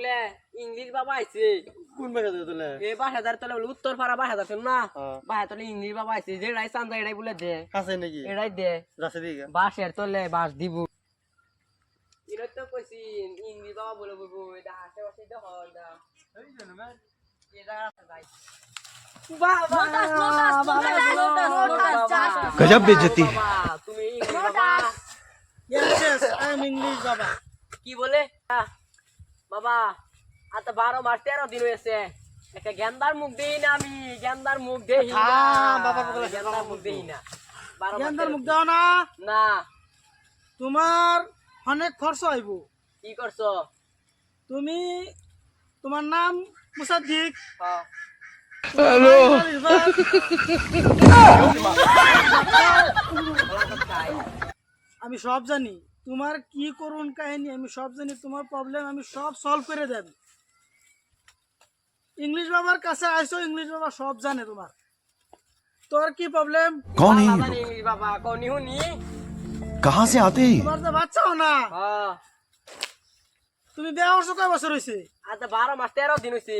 বলে ইংলিশ বাবা আইছে কোন বাসা তোলে এই 5,000 তলে বলে উত্তর পাড়া 5,000 ছিল না 5,000 তলে ইংলিশ বাবা আইছে যেটাই চান্দা এটাই বলে দে আছে নাকি এটাই দে রাসে দিকে বাসের তলে বাস দিব এরা তো কইছি ইংলিশ বাবা বলে বলবো এটা আশেপাশে তো হয় না এই জন্য ভাই এটা আছে ভাই गजब बेइज्जती তুমি ইংলিশ বাবা ইয়েস আই এম ইংলিশ বাবা কি বলে বাবা আজ 12 মাস 13 দিন হয়েছে একটা গেন্দার মুখ দেই না আমি গেন্দার মুখ দেই না বাবা বলে গেন্দার মুখ দেই না 12 গেন্দার মুখ দাও না না তোমার অনেক খরচ হইব কি করছো তুমি তোমার নাম মুসাদ্দিক হ্যাঁ हेलो আমি সব জানি তোমার কি করুন কাহিনী আমি সব জানি তোমার প্রবলেম আমি সব সলভ করে দেব ইংলিশ বাবার কাছে আইছো ইংলিশ বাবা সব জানে তোমার তোর কি প্রবলেম कौन है ये বাবা लोग? ইংলিশ বাবা কোনি হুনি कहाँ से आते हैं ये? তোমার তো বাচ্চা हो না হ্যাঁ তুমি বিয়ে করছো কয় বছর হইছে আজ 12 মাস 13 দিন হইছে